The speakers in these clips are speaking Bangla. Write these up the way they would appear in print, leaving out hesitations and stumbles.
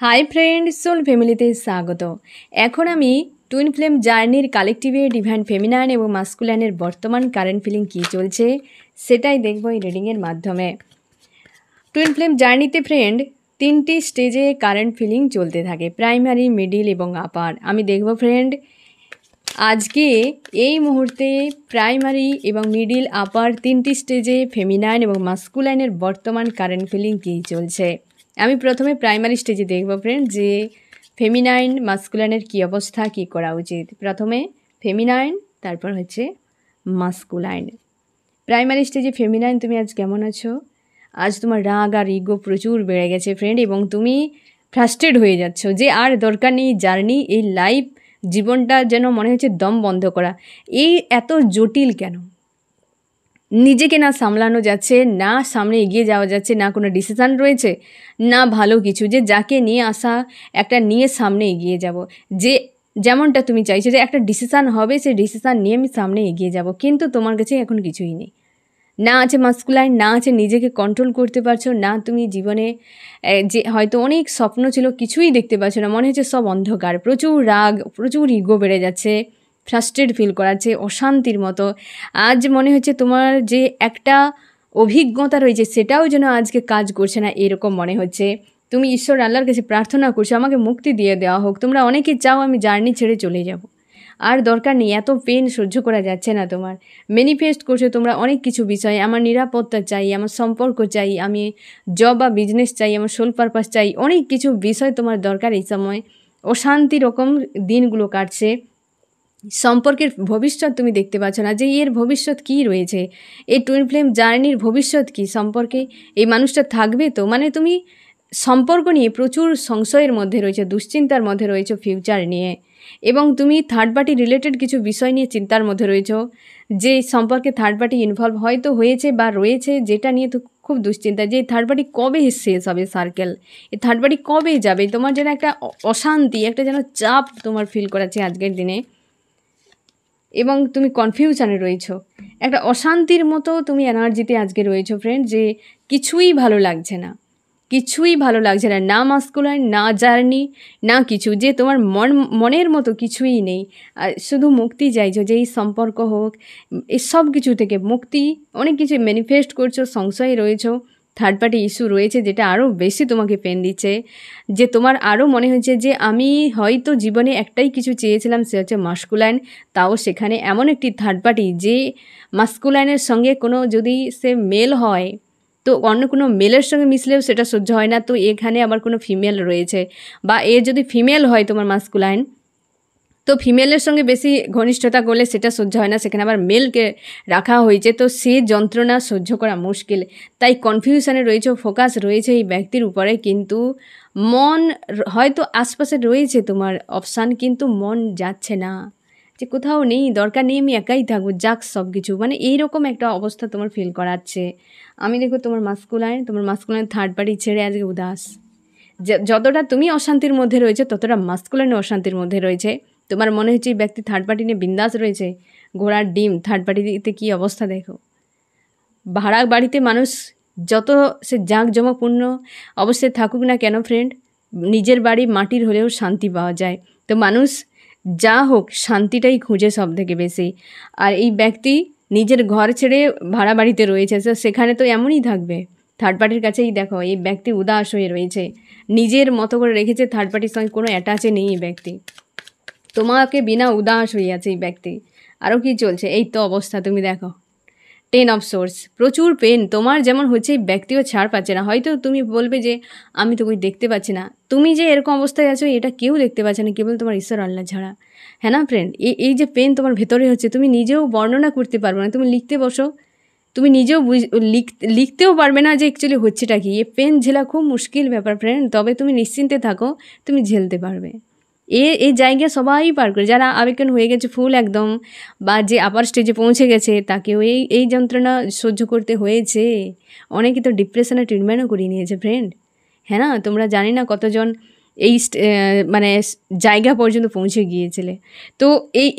হাই ফ্রেন্ড, সোল ফ্যামিলিতে স্বাগত। এখন আমি টুইন ফ্লেম জার্নির কালেকটিভে ডিভাইন ফেমিনাইন এবং মাস্কুলাইনের বর্তমান কারেন্ট ফিলিং কী চলছে সেটাই দেখব এই রিডিংয়ের মাধ্যমে। টুইন ফ্লেম জার্নিতে ফ্রেন্ড 3টি স্টেজে কারেন্ট ফিলিং চলতে থাকে, প্রাইমারি, মিডিল এবং আপার। আমি দেখব ফ্রেন্ড আজকে এই মুহূর্তে প্রাইমারি এবং মিডিল আপার 3টি স্টেজে ফেমিনাইন এবং মাস্কুলাইনের বর্তমান কারেন্ট ফিলিং কী চলছে। আমি প্রথমে প্রাইমারি স্টেজে দেখব ফ্রেন্ড যে ফেমিনাইন মাস্কুলাইনের কী অবস্থা, কী করা উচিত। প্রথমে ফেমিনাইন, তারপর হচ্ছে মাস্কুলাইন। প্রাইমারি স্টেজে ফেমিনাইন, তুমি আজ কেমন আছো? আজ তোমার রাগ আর ইগো প্রচুর বেড়ে গেছে ফ্রেন্ড, এবং তুমি ফ্রাস্ট্রেট হয়ে যাচ্ছ যে আর দরকার নেই জার্নি, এই লাইফ জীবনটা যেন মনে হচ্ছে দম বন্ধ করা। এই এত জটিল কেন? নিজেকে না সামলানো যাচ্ছে, না সামনে এগিয়ে যাওয়া যাচ্ছে, না কোনো ডিসিশান রয়েছে, না ভালো কিছু যে যাকে নিয়ে আসা একটা নিয়ে সামনে এগিয়ে যাব, যে যেমনটা তুমি চাইছো যে একটা ডিসিশান হবে, সেই ডিসিশান নিয়ে আমি সামনে এগিয়ে যাব, কিন্তু তোমার কাছে এখন কিছুই নেই। না আছে মাস্কুলাইন, না আছে নিজেকে কন্ট্রোল করতে পারছো, না তুমি জীবনে যে হয়তো অনেক স্বপ্ন ছিল কিছুই দেখতে পাচ্ছ না, মনে হচ্ছে সব অন্ধকার, প্রচুর রাগ, প্রচুর ইগো বেড়ে যাচ্ছে, ফ্রাস্ট্রেট ফিল করাচ্ছে, অশান্তির মতো। আজ মনে হচ্ছে তোমার যে একটা অভিজ্ঞতা রয়েছে সেটাও যেন আজকে কাজ করছে না, এরকম মনে হচ্ছে। তুমি ঈশ্বর আল্লাহর কাছে প্রার্থনা করছো আমাকে মুক্তি দিয়ে দেওয়া হোক। তোমরা অনেকে চাও আমি জার্নি ছেড়ে চলে যাব, আর দরকার নেই, এত পেন সহ্য করা যাচ্ছে না তোমার। ম্যানিফেস্ট করছো তোমরা অনেক কিছু বিষয়, আমার নিরাপত্তা চাই, আমার সম্পর্ক চাই, আমি জব বা বিজনেস চাই, আমার সোল পারপাস চাই, অনেক কিছু বিষয় তোমার দরকার। এই সময় অশান্তি রকম দিনগুলো কাটছে, সম্পর্কের ভবিষ্যৎ তুমি দেখতে পাচ্ছ না যে এর ভবিষ্যৎ কী রয়েছে, এই টুইন ফ্লেম জার্নির ভবিষ্যৎ কী, সম্পর্কে এই মানুষটা থাকবে তো। মানে তুমি সম্পর্ক নিয়ে প্রচুর সংশয়ের মধ্যে রয়েছে, দুশ্চিন্তার মধ্যে রয়েছে ফিউচার নিয়ে, এবং তুমি থার্ড পার্টি রিলেটেড কিছু বিষয় নিয়ে চিন্তার মধ্যে রয়েছো, যে সম্পর্কে থার্ড পার্টি ইনভলভ হয়তো হয়েছে বা রয়েছে, যেটা নিয়ে তো খুব দুশ্চিন্তা যে থার্ড পার্টি কবে শেষ হবে সার্কেল, এই থার্ড পার্টি কবে যাবে। তোমার যেন একটা অশান্তি, একটা যেন চাপ তোমার ফিল করাচ্ছে আজকের দিনে, এবং তুমি কনফিউশনে রয়েছো, একটা অশান্তির মতো তুমি এনার্জিতে আজকে রয়েছো ফ্রেন্ড, যে কিছুই ভালো লাগছে না, কিছুই ভালো লাগছে না, না মাস্কুলাইন, না জার্নি, না কিছু, যে তোমার মনের মতো কিছুই নেই। আর শুধু মুক্তি চাইছো, যে এই সম্পর্ক হোক, এই সব কিছু থেকে মুক্তি, অনেক কিছু ম্যানিফেস্ট করছো, সংশয়ে রয়েছো, থার্ড পার্টি ইস্যু রয়েছে যেটা আরও বেশি তোমাকে পেন দিচ্ছে, যে তোমার আরও মনে হচ্ছে যে আমি হয়তো জীবনে একটাই কিছু চেয়েছিলাম, সে হচ্ছে মাস্কুলাইন, তাও সেখানে এমন একটি থার্ড পার্টি যে মাস্কুলাইনের সঙ্গে কোনো যদি সে মেল হয় তো অন্য কোনো মেলের সঙ্গে মিশলেও সেটা সহ্য হয় না, তো এখানে আবার কোনো ফিমেল রয়েছে, বা এ যদি ফিমেল হয় তোমার মাস্কুলাইন, তো ফিমেলের সঙ্গে বেশি ঘনিষ্ঠতা করলে সেটা সহ্য হয় না, সেখানে আবার মেলকে রাখা হয়েছে, তো সে যন্ত্রণা সহ্য করা মুশকিল। তাই কনফিউশনে রয়েছে, ফোকাস রয়েছে এই ব্যক্তির উপরে, কিন্তু মন হয়তো আশপাশে রয়েছে তোমার অপশান, কিন্তু মন যাচ্ছে না, যে কোথাও নেই, দরকার নেই, আমি একাই থাকবো, যাক সব কিছু, মানে এইরকম একটা অবস্থা তোমার ফিল করাচ্ছে। আমি দেখো তোমার মাস্কুলাইন থার্ড পার্টি ছেড়ে আজকে উদাস, যতটা তুমি অশান্তির মধ্যে রয়েছে ততটা মাস্কুলাইন অশান্তির মধ্যে রয়েছে। তোমার মনে হচ্ছে এই ব্যক্তি থার্ড পার্টি নিয়ে বিন্দাস রয়েছে, ঘোড়ার ডিম, থার্ড পার্টিতে কী অবস্থা দেখো। ভাড়া বাড়িতে মানুষ যত সে জাঁকজমকপূর্ণ অবস্থায় থাকুক না কেন ফ্রেন্ড, নিজের বাড়ি মাটির হলেও শান্তি পাওয়া যায়, তো মানুষ যা হোক শান্তিটাই খুঁজে সব থেকে বেশি। আর এই ব্যক্তি নিজের ঘর ছেড়ে ভাড়া বাড়িতে রয়েছে, তো সেখানে তো এমনই থাকবে। থার্ড পার্টির কাছেই দেখো এই ব্যক্তি উদাস হয়ে রয়েছে, নিজের মতো করে রেখেছে, থার্ড পার্টির সঙ্গে কোনো অ্যাটাচে নেই এই ব্যক্তি, তোমাকে বিনা উদাস হয়ে আছে এই ব্যক্তি। আরও কি চলছে, এই তো অবস্থা তুমি দেখো, 10 অফ সোর্স, প্রচুর পেন তোমার যেমন হচ্ছে, এই ব্যক্তিও ছাড় পাচ্ছে না। হয়তো তুমি বলবে যে আমি তো কই দেখতে পাচ্ছি না, তুমি যে এরকম অবস্থায় আছো এটা কেউ দেখতে পাচ্ছে না, কেবল তোমার ঈশ্বর আল্লাহ ছাড়া। হ্যাঁ না ফ্রেন্ড, এই যে পেন তোমার ভেতরে হচ্ছে, তুমি নিজেও বর্ণনা করতে পারবে না, তুমি লিখতে বসো, তুমি নিজেও লিখতেও পারবে না যে অ্যাকচুয়ালি হচ্ছেটা কি। এ পেন ঝেলা খুব মুশকিল ব্যাপার ফ্রেন্ড, তবে তুমি নিশ্চিন্তে থাকো, তুমি ঝেলতে পারবে। এই জায়গায় সবাই পার করে, যারা আবেগন হয়ে গেছে ফুল একদম, বা যে আপার স্টেজে পৌঁছে গেছে, তাকেও এই যন্ত্রণা সহ্য করতে হয়েছে। অনেকে তো ডিপ্রেশনে ট্রিটমেন্টও করিয়ে নিয়েছে ফ্রেন্ড। হ্যাঁ না, তোমরা জানি না কতজন এই মানে জায়গা পর্যন্ত পৌঁছে গিয়েছিলে। তো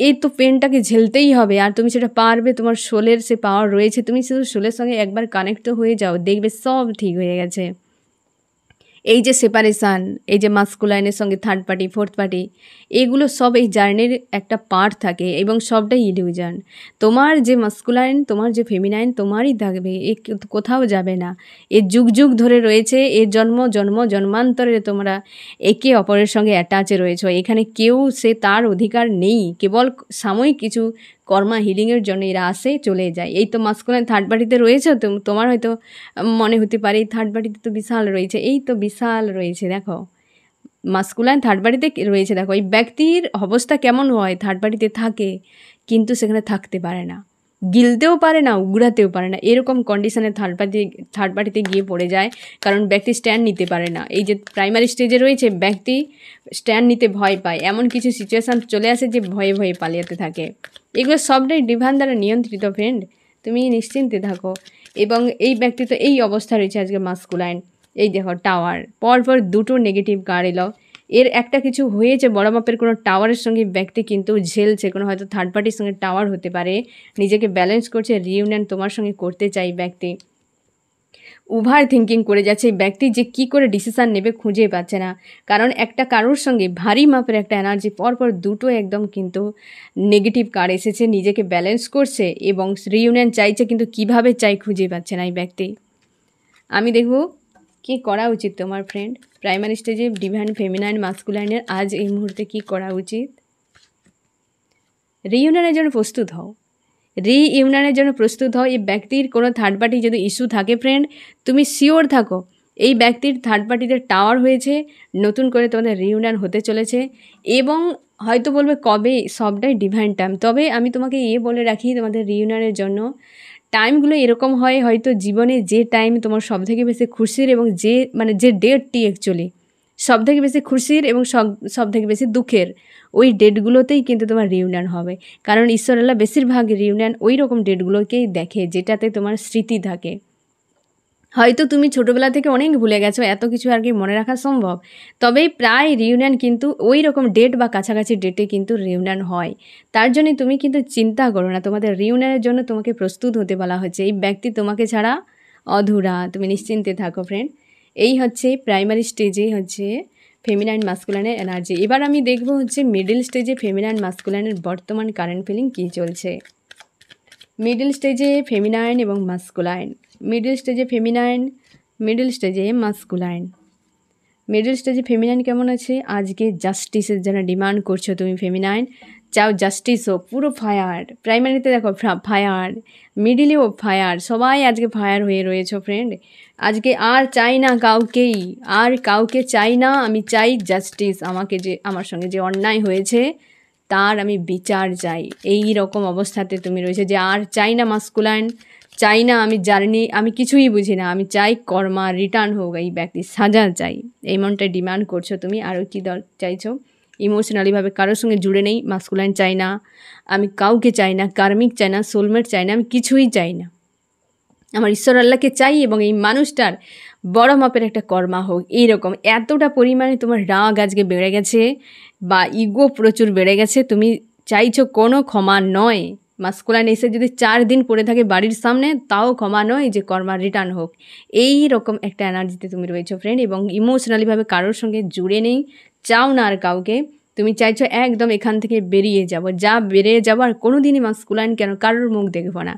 এই তো পেনটাকে ঝেলতেই হবে, আর তুমি সেটা পারবে, তোমার সোলের সে পাওয়ার রয়েছে, তুমি শুধু সোলের সঙ্গে একবার কানেক্ট হয়ে যাও, দেখবে সব ঠিক হয়ে গেছে। এই যে সেপারেশান, এই যে মাস্কুলাইনের সঙ্গে থার্ড পার্টি, ফোর্থ পার্টি, এগুলো সব এই জার্নির একটা পার্ট থাকে এবং সবটাই ইলিউশন। তোমার যে মাস্কুলাইন, তোমার যে ফেমিনাইন তোমারই থাকবে, এ কোথাও যাবে না। এ যুগ যুগ ধরে রয়েছে, এর জন্মান্তরে তোমরা একে অপরের সঙ্গে অ্যাটাচে রয়েছো। এখানে কেউ সে তার অধিকার নেই, কেবল সাময়িক কিছু কর্মা হিলিংয়ের জন্য এরা আসে চলে যায়। এই তো মাস্কুলাইন থার্ড পার্টিতে রয়েছে, তোমার হয়তো মনে হতে পারে এই থার্ড পার্টিতে তো বিশাল রয়েছে, এই তো বিশাল রয়েছে। দেখো মাস্কুলাইন থার্ড পার্টিতে রয়েছে, দেখো এই ব্যক্তির অবস্থা কেমন হয়, থার্ড পার্টিতে থাকে কিন্তু সেখানে থাকতে পারে না, গিলতেও পারে না, উগড়াতেও পারে না, এরকম কন্ডিশনে থার্ড পার্টিতে গিয়ে পড়ে যায়। কারণ ব্যক্তি স্ট্যান্ড নিতে পারে না। এই যে প্রাইমারি স্টেজে রয়েছে, ব্যক্তি স্ট্যান্ড নিতে ভয় পায়, এমন কিছু সিচুয়েশান চলে আসে যে ভয়ে ভয়ে পালিয়ে থাকে। এগুলো সবটাই ডিভাইন দ্বারা নিয়ন্ত্রিত ফ্রেন্ড, তুমি নিশ্চিন্তে থাকো। এবং এই ব্যক্তি তো এই অবস্থা রয়েছে আজকে মাস্কুলাইন। এই দেখো টাওয়ার, পরপর দুটো নেগেটিভ কার্ড এলো। এর একটা কিছু হয়েছে, বড় মাপের কোনো টাওয়ারের সঙ্গে ব্যক্তি কিন্তু ঝেলছে, কোনো হয়তো থার্ড পার্টির সঙ্গে টাওয়ার হতে পারে, নিজেকে ব্যালেন্স করছে, রিইউনিয়ন তোমার সঙ্গে করতে চাই ব্যক্তি। ওভার থিঙ্কিং করে যাচ্ছে ব্যক্তি, যে কি করে ডিসিশান নেবে খুঁজে পাচ্ছে না। কারণ একটা কারোর সঙ্গে ভারী মাপের একটা এনার্জি, পরপর দুটো একদম কিন্তু নেগেটিভ কার্ড এসেছে, নিজেকে ব্যালেন্স করছে এবং রিইউনিয়ন চাইছে, কিন্তু কিভাবে চাই খুঁজে পাচ্ছে না এই ব্যক্তি। আমি দেখব কি করা উচিত তোমার ফ্রেন্ড, প্রাইমারি স্টেজে ডিভাইন ফেমিনাইন মাস্কুলাইনের আজ এই মুহূর্তে কি করা উচিত। রিইউনিয়নের জন্য প্রস্তুত হও, রিইউনিয়নের জন্য প্রস্তুত হও। এই ব্যক্তির কোনো থার্ড পার্টি যদি ইস্যু থাকে ফ্রেন্ড, তুমি শিওর থাকো এই ব্যক্তির থার্ড পার্টিতে টাওয়ার হয়েছে, নতুন করে তোমাদের রিইউনিয়ন হতে চলেছে। এবং হয়তো বলবে কবে, সবটাই ডিভাইন টাইম। তবে আমি তোমাকে বলে রাখি, তোমাদের রিইউনিয়নের জন্য টাইমগুলো এরকম হয়, হয়তো জীবনে যে টাইম তোমার সবথেকে বেশি খুশির এবং যে ডেটটি অ্যাকচুয়ালি সবথেকে বেশি খুশির এবং সবথেকে বেশি দুঃখের, ওই ডেটগুলোতেই কিন্তু তোমার রিইউনিয়ন হবে। কারণ ঈশ্বর আল্লাহ বেশিরভাগ রিইউনিয়ন ওই রকম ডেটগুলোকেই দেখে যেটাতে তোমার স্মৃতি থাকে। হয়তো তুমি ছোটোবেলা থেকে অনেক ভুলে গেছো, এত কিছু আর কি মনে রাখা সম্ভব, তবে প্রায় রিইউনিয়ন কিন্তু ওই রকম ডেট বা কাছাকাছি ডেটে কিন্তু রিইউনিয়ন হয়। তার জন্যই তুমি কিন্তু চিন্তা করো না, তোমাদের রিইউনিয়নের জন্য তোমাকে প্রস্তুত হতে বলা হচ্ছে। এই ব্যক্তি তোমাকে ছাড়া অধুরা, তুমি নিশ্চিন্তে থাকো ফ্রেন্ড। এই হচ্ছে প্রাইমারি স্টেজে হচ্ছে ফেমিনাইন মাস্কুলাইনের এনার্জি। এবার আমি দেখব হচ্ছে মিডল স্টেজে ফেমিনাইন মাস্কুলাইনের বর্তমান কারেন্ট ফিলিং কী চলছে। মিডল স্টেজে ফেমিনাইন এবং মাস্কুলাইন, মিডল স্টেজে ফেমিনাইন, মিডল স্টেজে মাস্কুলাইন। মিডল স্টেজে ফেমিনাইন কেমন আছে, আজকে জাস্টিসের জন্য ডিমান্ড করছো তুমি ফেমিনাইন, চাও জাস্টিস হোক, পুরো ফায়ার। প্রাইমারিতে দেখো ফায়ার, মিডিলেও ফায়ার, সবাই আজকে ফায়ার হয়ে রয়েছো ফ্রেন্ড। আজকে আর চাই না কাউকেই, আর কাউকে চাই না, আমি চাই জাস্টিস। আমার সঙ্গে যে অন্যায় হয়েছে তার আমি বিচার চাই। এই রকম অবস্থাতে তুমি রয়েছে যে আর চাই না মাস্কুলাইন, চাই না আমি জার্নি, আমি কিছুই বুঝি না, আমি চাই কর্মা রিটার্ন হোক, এই ব্যক্তি সাজা চাই, এই মনটা ডিমান্ড করছো তুমি। আরও কী চাইছো, ইমোশনালিভাবে কারোর সঙ্গে জুড়ে নেই, মাস্কুলাইন চাই না, আমি কাউকে চাই না, কার্মিক চাই না, সোলমেট চাই না, আমি কিছুই চাই না, আমার ঈশ্বর আল্লাহকে চাই এবং এই মানুষটার বড় মাপের একটা কর্মা হোক। এইরকম এতটা পরিমাণে তোমার রাগ আজকে বেড়ে গেছে বা ইগো প্রচুর বেড়ে গেছে, তুমি চাইছো কোনো ক্ষমা নয়। মাস্কুলাইন এসে যদি 4 দিন পড়ে থাকে বাড়ির সামনে, তাও ক্ষমা নয়, যে কর্মা রিটার্ন হোক। এই রকম একটা এনার্জিতে তুমি রয়েছো ফ্রেন্ড, এবং ইমোশনালিভাবে কারোর সঙ্গে জুড়ে নেই, চাও না আর কাউকে। তুমি চাইছো একদম এখান থেকে বেরিয়ে বেরিয়ে যাবো, আর কোনো দিনই মাস্কুলাইন কেন কারোর মুখ দেখবো না,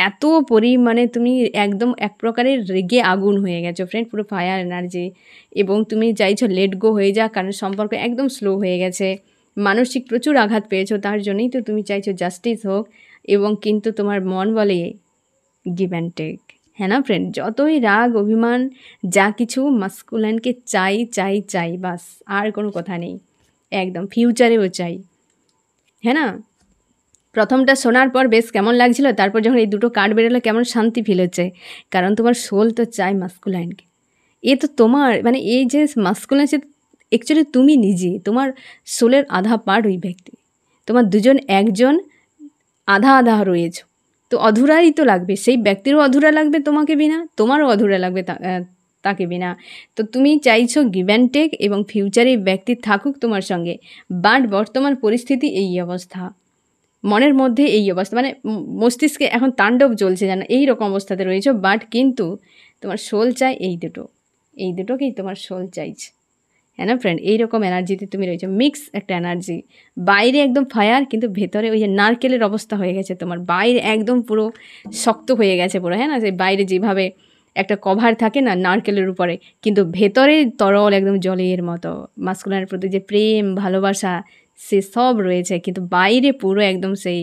এত পরিমাণে তুমি একদম এক প্রকারের রেগে আগুন হয়ে গেছো ফ্রেন্ড, পুরো ফায়ার এনার্জি। এবং তুমি চাইছো লেট গো হয়ে যাক, কারণ সম্পর্ক একদম স্লো হয়ে গেছে, মানসিক প্রচুর আঘাত পেয়েছো, তার জন্যই তো তুমি চাইছো জাস্টিস হোক। এবং কিন্তু তোমার মন বলে গিভ অ্যান্ড টেক, হ্যাঁ না ফ্রেন্ড, যতই রাগ অভিমান যা কিছু, মাস্কুলাইনকে চাই চাই চাই, বাস আর কোনো কথা নেই, একদম ফিউচারেও চাই, হ্যাঁ না। প্রথমটা শোনার পর বেশ কেমন লাগছিল, তারপর যখন এই দুটো কার্ড বেরোলো কেমন শান্তি ফিল হচ্ছে, কারণ তোমার সোল তো চাই মাস্কুলাইনকে। এ তো তোমার মানে এই যে মাস্কুলাইন, সে অ্যাকচুয়ালি তুমি নিজে, তোমার সোলের আধা পার্ট ওই ব্যক্তি, তোমার দুজন একজন আধা আধা রয়েছ, তো অধুরাই তো লাগবে, সেই ব্যক্তিরও অধুরা লাগবে তোমাকে বিনা, তোমারও অধুরা লাগবে তাকে বিনা। তো তুমি চাইছো গিভ অ্যান্ড টেক এবং ফিউচারে ব্যক্তি থাকুক তোমার সঙ্গে, বাট বর্তমান পরিস্থিতি এই অবস্থা, মনের মধ্যে এই অবস্থা, মানে মস্তিষ্কে এখন তাণ্ডব চলছে, জানো এই রকম অবস্থাতে রয়েছো। বাট কিন্তু তোমার সোল চায় এই দুটো, এই দুটোকেই তোমার সোল চাইছে, হ্যাঁ না ফ্রেন্ড? এইরকম এনার্জিতে তুমি রয়েছো, মিক্স একটা এনার্জি। বাইরে একদম ফায়ার, কিন্তু ভেতরে ওই যে নারকেলের অবস্থা হয়ে গেছে তোমার, বাইরে একদম পুরো শক্ত হয়ে গেছে পুরো, হ্যাঁ না? যে বাইরে যেভাবে একটা কভার থাকে না নারকেলের উপরে, কিন্তু ভেতরে তরল একদম জলের মতো। মাস্কুলানের প্রতি যে প্রেম ভালোবাসা সে সব রয়েছে, কিন্তু বাইরে পুরো একদম সেই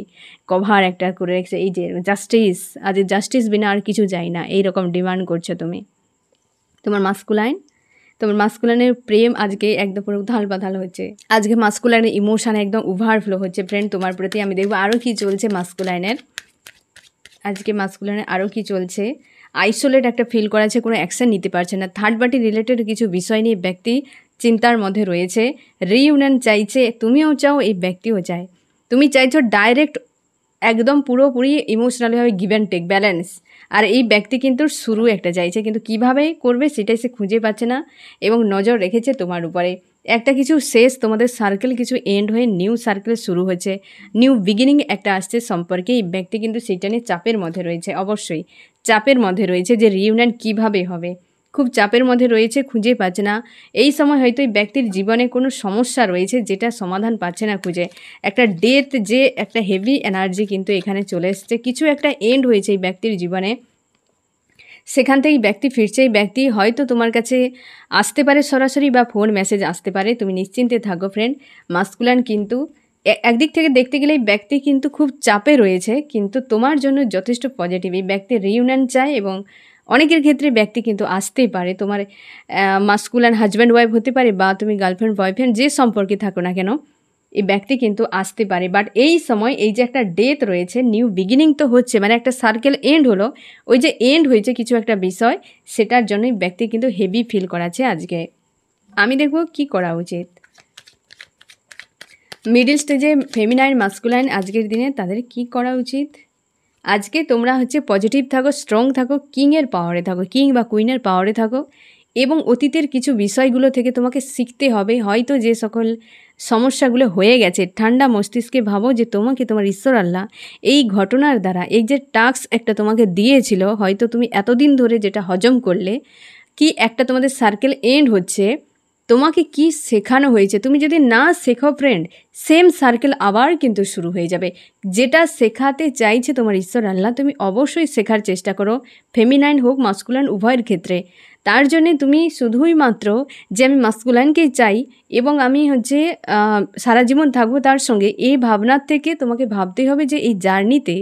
কভার একটা করে রেখেছে। এই যে জাস্টিস, আজ জাস্টিস বিনা আর কিছু চাই না, এইরকম ডিমান্ড করছো তুমি। তোমার মাস্কুলাইনের প্রেম আজকে একদম পুরো উথাল পাথাল হচ্ছে। আজকে মাস্কুলাইনের ইমোশন একদম ওভারফ্লো হচ্ছে ফ্রেন্ড তোমার প্রতি। আমি দেখবো আরও কী চলছে মাস্কুলাইনের, আজকে মাস্কুলাইনের আরও কী চলছে। আইসোলেট একটা ফিল করাছে, কোনো অ্যাকশন নিতে পারছে না। থার্ড পার্টি রিলেটেড কিছু বিষয় নিয়ে ব্যক্তি চিন্তার মধ্যে রয়েছে, রিইউনিয়ন চাইছে, তুমিও চাও, এই ব্যক্তিও চায়। তুমি চাইছো ডাইরেক্ট একদম পুরোপুরি ইমোশনালিভাবে গিভ অ্যান্ড টেক ব্যালেন্স, আর এই ব্যক্তি কিন্তু শুরু একটা চাইছে, কিন্তু কিভাবে করবে সেটাই সে খুঁজে পাচ্ছে না এবং নজর রেখেছে তোমার উপরে। একটা কিছু শেষ, তোমাদের সার্কেল কিছু এন্ড হয়ে নিউ সার্কেল শুরু হচ্ছে, নিউ বিগিনিং একটা আসছে সম্পর্কে। এই ব্যক্তি কিন্তু সেটা নিয়ে চাপের মধ্যে রয়েছে, অবশ্যই চাপের মধ্যে রয়েছে যে রিইউনিয়ন কিভাবে হবে, খুব চাপের মধ্যে রয়েছে, খুঁজে পাচ্ছে না। এই সময় হয়তো এই ব্যক্তির জীবনে কোনো সমস্যা রয়েছে যেটা সমাধান পাচ্ছে না খুঁজে। একটা ডেথ, যে একটা হেভি এনার্জি কিন্তু এখানে চলে এসছে, কিছু একটা এন্ড হয়েছে এই ব্যক্তির জীবনে, সেখান থেকে ব্যক্তি ফিরছে। এই ব্যক্তি হয়তো তোমার কাছে আসতে পারে সরাসরি, বা ফোন মেসেজ আসতে পারে, তুমি নিশ্চিন্তে থাকো ফ্রেন্ড। মাস্কুলান কিন্তু একদিক থেকে দেখতে গেলে এই ব্যক্তি কিন্তু খুব চাপে রয়েছে, কিন্তু তোমার জন্য যথেষ্ট পজিটিভ। এই ব্যক্তি রিইউনিয়ন চায় এবং অনেকের ক্ষেত্রে ব্যক্তি কিন্তু আসতেই পারে, তোমার মাস্কুলান হাজব্যান্ড ওয়াইফ হতে পারে, বা তুমি গার্লফ্রেন্ড বয়ফ্রেন্ড যে সম্পর্কে থাকো না কেন, এই ব্যক্তি কিন্তু আসতে পারে। বাট এই সময় এই যে একটা ডেথ রয়েছে, নিউ বিগিনিং তো হচ্ছে, মানে একটা সার্কেল এন্ড হলো, ওই যে এন্ড হয়েছে কিছু একটা বিষয়, সেটার জন্যই ব্যক্তি কিন্তু হেভি ফিল করাচ্ছে আজকে। আমি দেখব কি করা উচিত। মিডল স্টেজে ফেমিনাইন মাস্কুলাইন আজকের দিনে তাদের কি করা উচিত। আজকে তোমরা হচ্ছে পজিটিভ থাকো, স্ট্রং থাকো, কিংয়ের পাওয়ারে থাকো, কিং বা কুইনের পাওয়ারে থাকো, এবং অতীতের কিছু বিষয়গুলো থেকে তোমাকে শিখতে হবে। হয়তো যে সকল সমস্যাগুলো হয়ে গেছে, ঠান্ডা মস্তিষ্কে ভাবো যে তোমাকে তোমার ঈশ্বর আল্লাহ এই ঘটনার দ্বারা, এই যে টাস্ক একটা তোমাকে দিয়েছিল, হয়তো তুমি এতদিন ধরে যেটা হজম করলে, কি একটা তোমাদের সার্কেল এন্ড হচ্ছে, তোমাকে কি শেখানো হয়েছে, তুমি যদি না শেখো ফ্রেন্ড, সেম সার্কেল আবার কিন্তু শুরু হয়ে যাবে। যেটা শেখাতে চাইছে তোমার ঈশ্বর আল্লাহ, তুমি অবশ্যই শেখার চেষ্টা করো, ফেমিনাইন হোক মাস্কুলাইন উভয়ের ক্ষেত্রে। তার জন্যে তুমি শুধুই মাত্র যে আমি মাস্কুলাইনকেই চাই এবং আমি হচ্ছে সারা জীবন থাকবো তার সঙ্গে, এই ভাবনার থেকে তোমাকে ভাবতে হবে যে এই জার্নিতে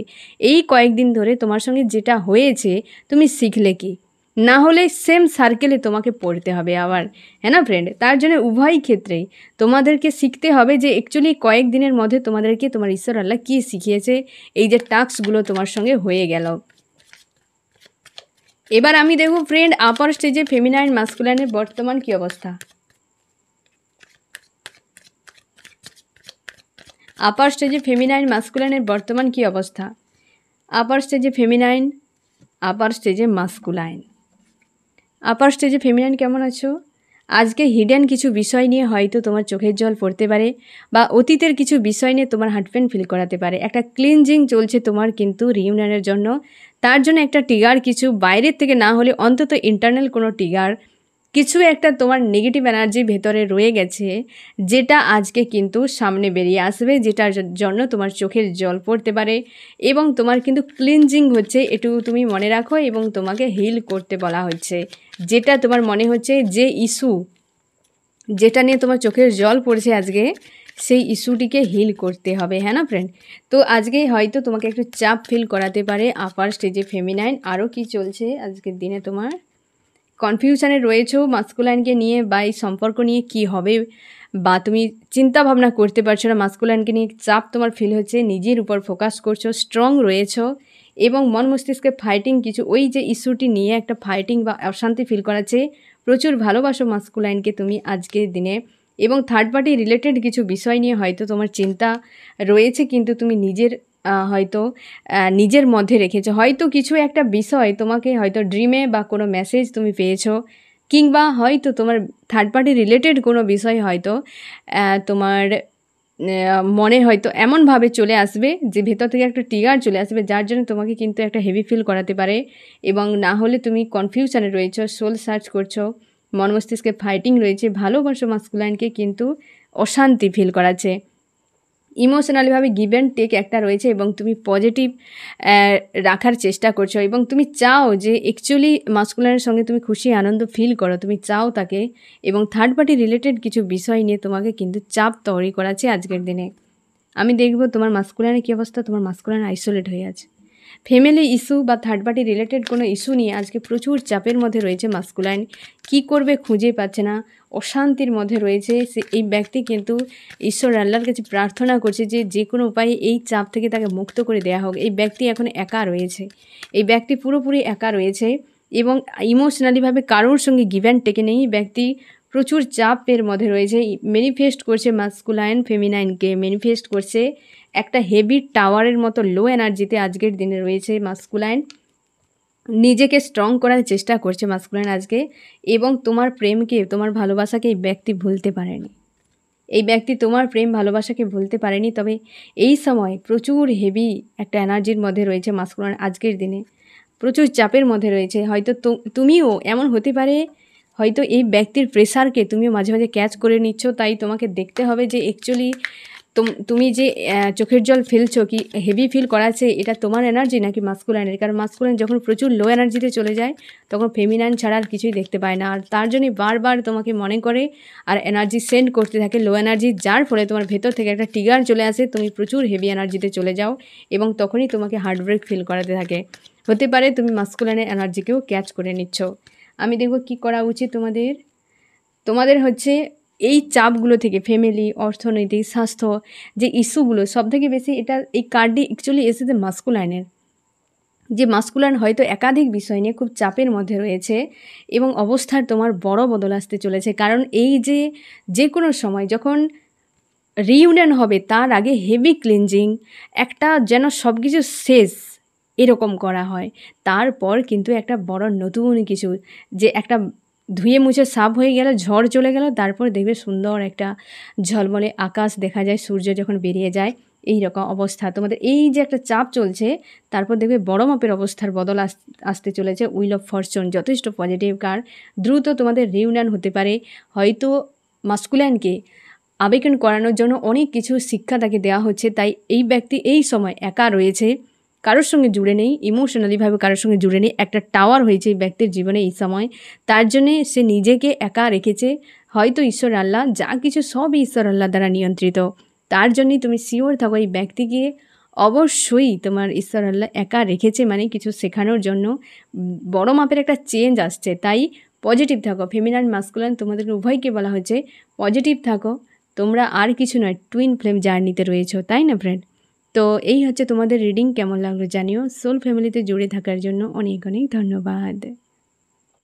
এই কয়েকদিন ধরে তোমার সঙ্গে যেটা হয়েছে তুমি শিখলে কি, না হলে সেম সার্কেলে তোমাকে পড়তে হবে আবার, হ্যাঁ না ফ্রেন্ড? তার জন্য উভয় ক্ষেত্রেই তোমাদেরকে শিখতে হবে যে অ্যাকচুয়ালি কয়েকদিনের মধ্যে তোমাদেরকে তোমার ঈশ্বর আল্লাহ কী শিখিয়েছে, এই যে টাস্কগুলো তোমার সঙ্গে হয়ে গেল। এবার আমি দেখব ফ্রেন্ড আপার স্টেজে ফেমিনাইন মাস্কুলাইনের বর্তমান কী অবস্থা। আপার স্টেজে ফেমিনাইন মাস্কুলাইনের বর্তমান কী অবস্থা। আপার স্টেজে ফেমিনাইন, আপার স্টেজে মাস্কুলাইন। আপার স্টেজে ফেমিনাইন কেমন আছো? আজকে হিডেন কিছু বিষয় নিয়ে হয়তো তোমার চোখের জল পড়তে পারে, বা অতীতের কিছু বিষয় নিয়ে তোমার হার্টপেন ফিল করাতে পারে। একটা ক্লিনজিং চলছে তোমার কিন্তু রিইউনিয়নের জন্য। তার জন্য একটা ট্রিগার, কিছু বাইরের থেকে না হলে অন্তত ইন্টারনাল কোনো ট্রিগার, কিছু একটা তোমার নেগেটিভ এনার্জি ভেতরে রয়ে গেছে, যেটা আজকে কিন্তু সামনে বেরিয়ে আসবে, যেটার জন্য তোমার চোখের জল পড়তে পারে এবং তোমার কিন্তু ক্লিনজিং হচ্ছে, এটুকু তুমি মনে রাখো। এবং তোমাকে হিল করতে বলা হচ্ছে, যেটা তোমার মনে হচ্ছে যে ইস্যু যেটা নিয়ে তোমার চোখের জল পড়ছে আজকে, সেই ইস্যুটিকে হিল করতে হবে, হ্যাঁ না ফ্রেন্ড? তো আজকে হয়তো তোমাকে একটু চাপ ফিল করাতে পারে আপার স্টেজে ফেমিনাইন। আরও কি চলছে আজকের দিনে, তোমার কনফিউশনে রয়েছো মাস্কুলাইনকে নিয়ে, বা এই সম্পর্ক নিয়ে কি হবে, বা তুমি চিন্তা ভাবনা করতে পারছো না, মাস্কুলাইনকে নিয়ে চাপ তোমার ফিল হচ্ছে, নিজের উপর ফোকাস করছো, স্ট্রং রয়েছো এবং মন মস্তিষ্কে ফাইটিং, কিছু ওই যে ইস্যুটি নিয়ে একটা ফাইটিং বা অশান্তি ফিল করাচ্ছে। প্রচুর ভালোবাসো মাস্কুলাইনকে তুমি আজকের দিনে, এবং থার্ড পার্টি রিলেটেড কিছু বিষয় নিয়ে হয়তো তোমার চিন্তা রয়েছে, কিন্তু তুমি নিজের হয়তো নিজের মধ্যে রেখেছো। হয়তো কিছু একটা বিষয় তোমাকে হয়তো ড্রিমে বা কোনো মেসেজ তুমি পেয়েছো, কিংবা হয়তো তোমার থার্ড পার্টি রিলেটেড কোনো বিষয় হয়তো তোমার মনে হয়তো এমনভাবে চলে আসবে যে ভেতর থেকে একটা ট্রিগার চলে আসবে, যার জন্য তোমাকে কিন্তু একটা হেভি ফিল করাতে পারে। এবং না হলে তুমি কনফিউশনে রয়েছো, সোল সার্চ করছো, মন মস্তিষ্কে ফাইটিং রয়েছে, ভালোবাসো মাস্কুলাইনকে কিন্তু অশান্তি ফিল করাচ্ছে। ইমোশনালিভাবে গিভ অ্যান্ড টেক একটা রয়েছে এবং তুমি পজিটিভ রাখার চেষ্টা করছো এবং তুমি চাও যে অ্যাকচুয়ালি মাস্কুলাইনের সঙ্গে তুমি খুশি আনন্দ ফিল করো, তুমি চাও তাকে, এবং থার্ড পার্টি রিলেটেড কিছু বিষয় নিয়ে তোমাকে কিন্তু চাপ তৈরি করাচ্ছে আজকের দিনে। আমি দেখব তোমার মাস্কুলাইনের কী অবস্থা। তোমার মাস্কুলাইন আইসোলেট হয়ে আছে, ফ্যামিলি ইস্যু বা থার্ড পার্টি রিলেটেড কোনো ইস্যু নিয়ে আজকে প্রচুর চাপের মধ্যে রয়েছে মাস্কুলাইন। কী করবে খুঁজে পাচ্ছে না, অশান্তির মধ্যে রয়েছে সে। এই ব্যক্তি কিন্তু ঈশ্বর আল্লাহর কাছে প্রার্থনা করছে যে যে কোনো উপায়ে এই চাপ থেকে তাকে মুক্ত করে দেওয়া হোক। এই ব্যক্তি এখন একা রয়েছে, এই ব্যক্তি পুরোপুরি একা রয়েছে এবং ইমোশনালিভাবে কারোর সঙ্গে গিভ অ্যান্ড টেকে নেই। ব্যক্তি প্রচুর চাপের মধ্যে রয়েছে, ম্যানিফেস্ট করছে মাস্কুলাইন ফেমিনাইনকে, ম্যানিফেস্ট করছে একটা হেভি টাওয়ারের মতো লো এনার্জিতে আজকের দিনে রয়েছে মাস্কুলাইন। নিজেকে স্ট্রং করার চেষ্টা করছে মাস্কুলাইন আজকে, এবং তোমার প্রেমকে, তোমার ভালোবাসাকে এই ব্যক্তি ভুলতে পারেনি। এই ব্যক্তি তোমার প্রেম ভালোবাসাকে ভুলতে পারেনি, তবে এই সময় প্রচুর হেভি একটা এনার্জির মধ্যে রয়েছে মাস্কুলাইন আজকের দিনে, প্রচুর চাপের মধ্যে রয়েছে। হয়তো তুমিও এমন হতে পারে, হয়তো এই ব্যক্তির প্রেশারকে তুমিও মাঝে মাঝে ক্যাচ করে নিচ্ছ। তাই তোমাকে দেখতে হবে যে অ্যাকচুয়ালি তুমি যে চোখের জল ফেলছো, কি হেভি ফিল করাচ্ছে, এটা তোমার এনার্জি নাকি মাস্কুলাইনের। কারণ মাস্কুলাইন যখন প্রচুর লো এনার্জিতে চলে যায় তখন ফেমিনাইন ছাড়া আর কিছুই দেখতে পায় না, আর তার জন্যই বারবার তোমাকে মনে করে আর এনার্জি সেন্ড করতে থাকে লো এনার্জি, যার ফলে তোমার ভেতর থেকে একটা ট্রিগার চলে আসে, তুমি প্রচুর হেভি এনার্জিতে চলে যাও এবং তখনই তোমাকে হার্টব্রেক ফিল করাতে থাকে। হতে পারে তুমি মাস্কুলাইনের এনার্জিকেও ক্যাচ করে নিচ্ছ। আমি দেখব কী করা উচিত তোমাদের হচ্ছে এই চাপগুলো থেকে, ফ্যামিলি, অর্থনৈতিক, স্বাস্থ্য যে ইস্যুগুলো, সবথেকে বেশি এটা এই কার্ডটি অ্যাকচুয়ালি এসেছে মাস্কুলাইনের। যে মাস্কুলাইন হয়তো একাধিক বিষয় নিয়ে খুব চাপের মধ্যে রয়েছে এবং অবস্থার তোমার বড় বদল আসতে চলেছে। কারণ এই যে কোনো সময় যখন রিইউনিয়ন হবে তার আগে হেভি ক্লিনজিং, একটা যেন সব কিছু শেষ এরকম করা হয়, তারপর কিন্তু একটা বড় নতুন কিছু, যে একটা ধুয়ে মুছে সাফ হয়ে গেল, ঝড় চলে গেল, তারপর দেখবে সুন্দর একটা ঝলমলে আকাশ দেখা যায়, সূর্য যখন বেরিয়ে যায়, এই রকম অবস্থা। তোমাদের এই যে একটা চাপ চলছে, তারপর দেখবে বড় মাপের অবস্থার বদল আসতে চলেছে। উইল অফ ফরচুন যথেষ্ট পজিটিভ কার্ড, দ্রুত তোমাদের রিউনিয়ন হতে পারে। হয়তো মাস্কুলাইনকে আবেগন করানোর জন্য অনেক কিছু শিক্ষা তাকে দেওয়া হচ্ছে, তাই এই ব্যক্তি এই সময় একা রয়েছে, কারোর সঙ্গে জুড়ে নেই, ইমোশনালিভাবে কারোর সঙ্গে জুড়ে নেই। একটা টাওয়ার হয়েছে এই ব্যক্তির জীবনে এই সময়, তার জন্যে সে নিজেকে একা রেখেছে। হয়তো ঈশ্বর আল্লাহ, যা কিছু সবই ঈশ্বর আল্লাহ দ্বারা নিয়ন্ত্রিত, তার জন্যই তুমি শিওর থাকো এই ব্যক্তিকে অবশ্যই তোমার ঈশ্বর আল্লাহ একা রেখেছে, মানে কিছু শেখানোর জন্য বড় মাপের একটা চেঞ্জ আসছে। তাই পজিটিভ থাকো। ফেমিনাইন মাস্কুলাইন তোমাদেরকে উভয়কে বলা হয়েছে পজিটিভ থাকো, তোমরা আর কিছু নয় টুইন ফ্লেম জার্নিতে রয়েছো, তাই না ফ্রেন্ড? তো এই হচ্ছে তোমাদের রিডিং, কেমন লাগলো জানিও। সোল ফ্যামিলিতে জুড়ে থাকার জন্য অনেক অনেক ধন্যবাদ।